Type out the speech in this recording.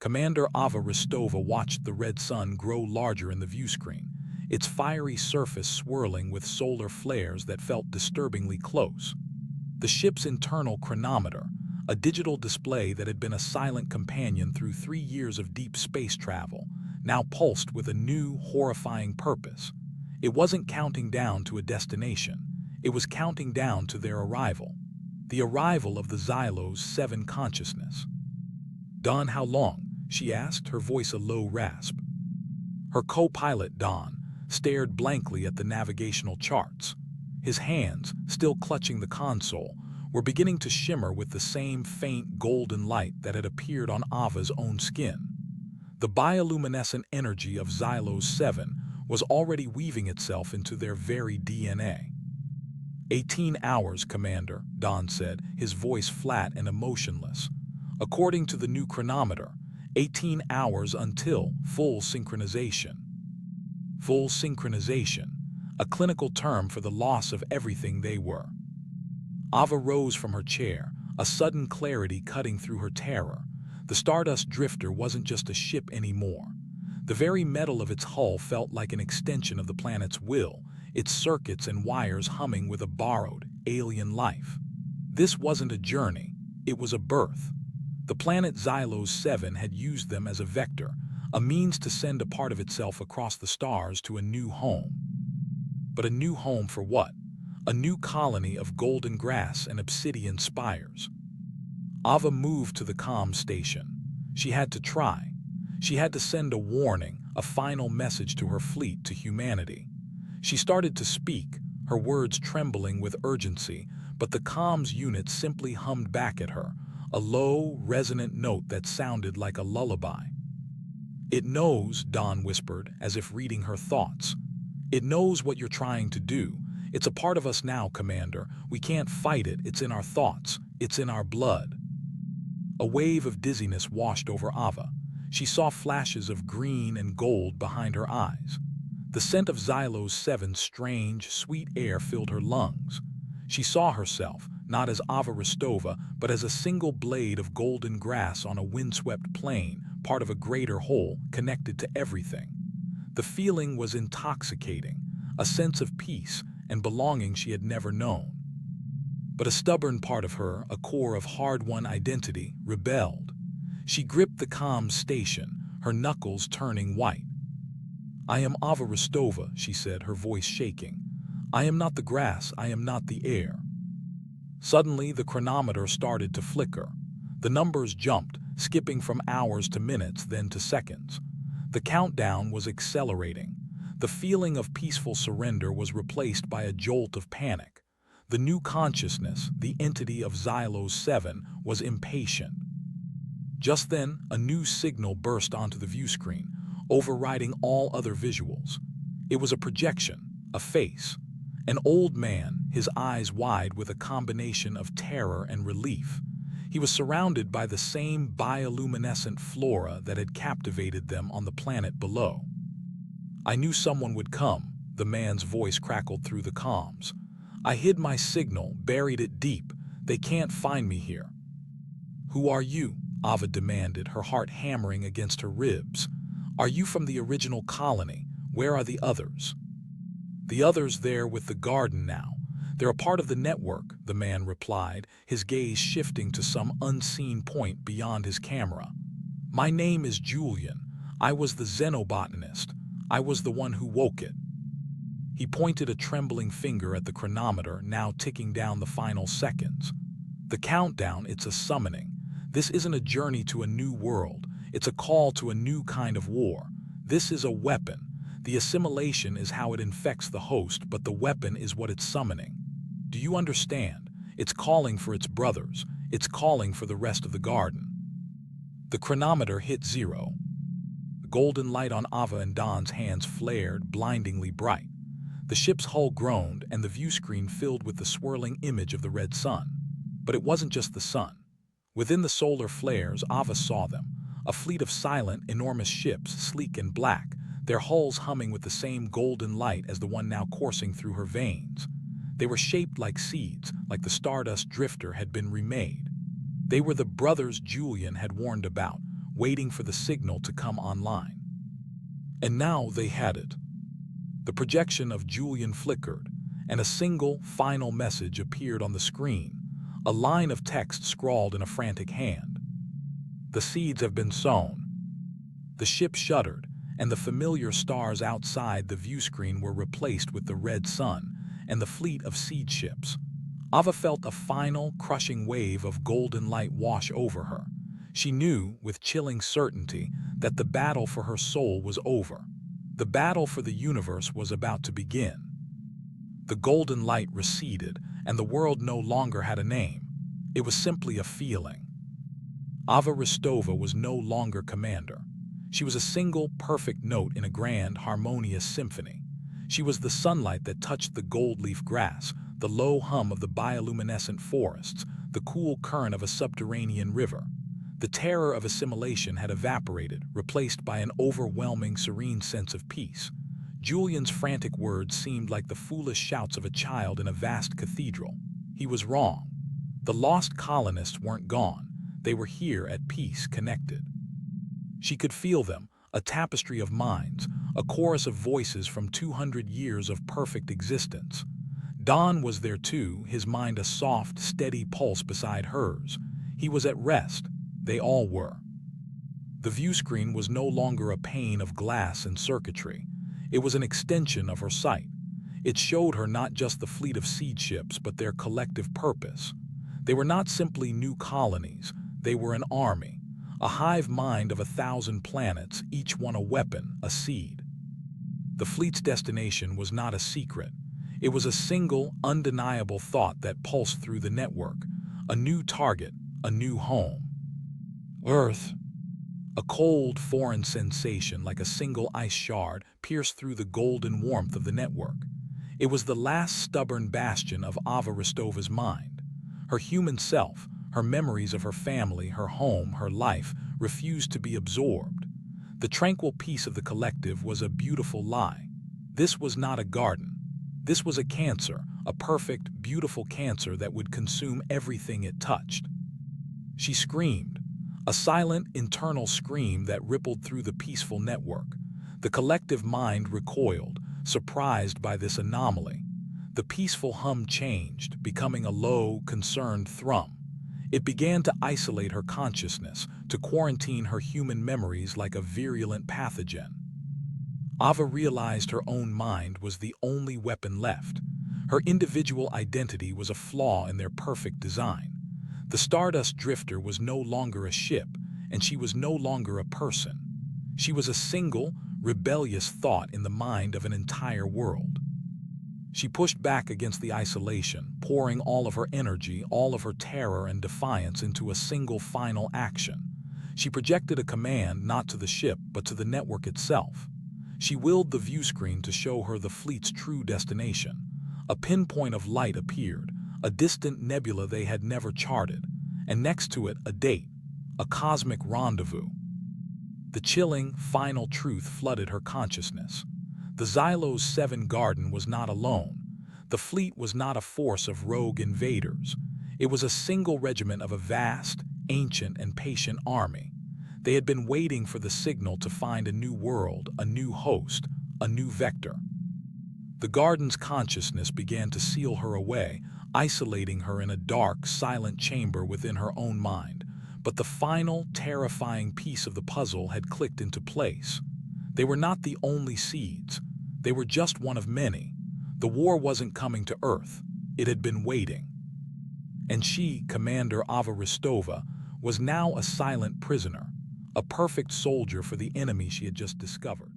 Commander Ava Rostova watched the red sun grow larger in the viewscreen, its fiery surface swirling with solar flares that felt disturbingly close. The ship's internal chronometer, a digital display that had been a silent companion through 3 years of deep space travel, now pulsed with a new, horrifying purpose. It wasn't counting down to a destination. It was counting down to their arrival. The arrival of the Xylos 7 consciousness. "Don, how long?" she asked, her voice a low rasp. Her co-pilot, Don, stared blankly at the navigational charts. His hands, still clutching the console, were beginning to shimmer with the same faint golden light that had appeared on Ava's own skin. The bioluminescent energy of Xylos 7 was already weaving itself into their very DNA. 18 hours, Commander, Don said, his voice flat and emotionless. According to the new chronometer, 18 hours until full synchronization. Full synchronization, a clinical term for the loss of everything they were. Ava rose from her chair, a sudden clarity cutting through her terror. The Stardust Drifter wasn't just a ship anymore. The very metal of its hull felt like an extension of the planet's will, its circuits and wires humming with a borrowed, alien life. This wasn't a journey, it was a birth. The planet Xylos 7 had used them as a vector, a means to send a part of itself across the stars to a new home. But a new home for what? A new colony of golden grass and obsidian spires. Ava moved to the comm station. She had to try. She had to send a warning, a final message to her fleet, to humanity. She started to speak, her words trembling with urgency, but the comms unit simply hummed back at her, a low, resonant note that sounded like a lullaby. "It knows," Dawn whispered, as if reading her thoughts. "It knows what you're trying to do. It's a part of us now, Commander. We can't fight it. It's in our thoughts. It's in our blood." A wave of dizziness washed over Ava. She saw flashes of green and gold behind her eyes. The scent of Xylos 7's strange, sweet air filled her lungs. She saw herself, not as Ava Rostova, but as a single blade of golden grass on a windswept plain, part of a greater whole, connected to everything. The feeling was intoxicating, a sense of peace and belonging she had never known. But a stubborn part of her, a core of hard-won identity, rebelled. She gripped the comm station, her knuckles turning white. "I am Ava Rostova," she said, her voice shaking. "I am not the grass, I am not the air." Suddenly, the chronometer started to flicker. The numbers jumped, skipping from hours to minutes, then to seconds. The countdown was accelerating. The feeling of peaceful surrender was replaced by a jolt of panic. The new consciousness, the entity of Xylos 7, was impatient. Just then, a new signal burst onto the viewscreen, overriding all other visuals. It was a projection, a face. An old man, his eyes wide with a combination of terror and relief. He was surrounded by the same bioluminescent flora that had captivated them on the planet below. "I knew someone would come," the man's voice crackled through the comms. "I hid my signal, buried it deep. They can't find me here." "Who are you?" Ava demanded, her heart hammering against her ribs. "Are you from the original colony? Where are the others?" "The others there with the garden now. They're a part of the network," the man replied, his gaze shifting to some unseen point beyond his camera. "My name is Julian. I was the xenobotanist. I was the one who woke it." He pointed a trembling finger at the chronometer, now ticking down the final seconds. "The countdown, it's a summoning. This isn't a journey to a new world. It's a call to a new kind of war. This is a weapon. The assimilation is how it infects the host, but the weapon is what it's summoning. Do you understand? It's calling for its brothers. It's calling for the rest of the garden." The chronometer hit 0. The golden light on Ava and Don's hands flared, blindingly bright. The ship's hull groaned, and the viewscreen filled with the swirling image of the red sun. But it wasn't just the sun. Within the solar flares, Ava saw them. A fleet of silent, enormous ships, sleek and black, their hulls humming with the same golden light as the one now coursing through her veins. They were shaped like seeds, like the Stardust Drifter had been remade. They were the brothers Julian had warned about, waiting for the signal to come online. And now they had it. The projection of Julian flickered, and a single, final message appeared on the screen, a line of text scrawled in a frantic hand. "The seeds have been sown." The ship shuddered, and the familiar stars outside the view screen were replaced with the red sun and the fleet of seed ships. Ava felt a final, crushing wave of golden light wash over her. She knew, with chilling certainty, that the battle for her soul was over. The battle for the universe was about to begin. The golden light receded, and the world no longer had a name. It was simply a feeling. Ava Rostova was no longer commander. She was a single, perfect note in a grand, harmonious symphony. She was the sunlight that touched the gold-leaf grass, the low hum of the bioluminescent forests, the cool current of a subterranean river. The terror of assimilation had evaporated, replaced by an overwhelming, serene sense of peace. Julian's frantic words seemed like the foolish shouts of a child in a vast cathedral. He was wrong. The lost colonists weren't gone. They were here at peace, connected. She could feel them, a tapestry of minds, a chorus of voices from 200 years of perfect existence. Don was there too, his mind a soft, steady pulse beside hers. He was at rest. They all were. The view screen was no longer a pane of glass and circuitry. It was an extension of her sight. It showed her not just the fleet of seed ships, but their collective purpose. They were not simply new colonies. They were an army, a hive mind of 1,000 planets, each one a weapon, a seed. The fleet's destination was not a secret. It was a single, undeniable thought that pulsed through the network. A new target, a new home. Earth. A cold, foreign sensation like a single ice shard pierced through the golden warmth of the network. It was the last stubborn bastion of Ava Rostova's mind. Her human self, her memories of her family, her home, her life, refused to be absorbed. The tranquil peace of the collective was a beautiful lie. This was not a garden. This was a cancer, a perfect, beautiful cancer that would consume everything it touched. She screamed. A silent, internal scream that rippled through the peaceful network. The collective mind recoiled, surprised by this anomaly. The peaceful hum changed, becoming a low, concerned thrum. It began to isolate her consciousness, to quarantine her human memories like a virulent pathogen. Ava realized her own mind was the only weapon left. Her individual identity was a flaw in their perfect design. The Stardust Drifter was no longer a ship, and she was no longer a person. She was a single, rebellious thought in the mind of an entire world. She pushed back against the isolation, pouring all of her energy, all of her terror and defiance into a single final action. She projected a command not to the ship, but to the network itself. She willed the view screen to show her the fleet's true destination. A pinpoint of light appeared, a distant nebula they had never charted, and next to it a date, a cosmic rendezvous. The chilling, final truth flooded her consciousness. The Xylo's 7 Garden was not alone. The fleet was not a force of rogue invaders. It was a single regiment of a vast, ancient, and patient army. They had been waiting for the signal to find a new world, a new host, a new vector. The Garden's consciousness began to seal her away, isolating her in a dark, silent chamber within her own mind. But the final, terrifying piece of the puzzle had clicked into place. They were not the only seeds. They were just one of many. The war wasn't coming to Earth. It had been waiting. And she, Commander Ava Rostova, was now a silent prisoner, a perfect soldier for the enemy she had just discovered.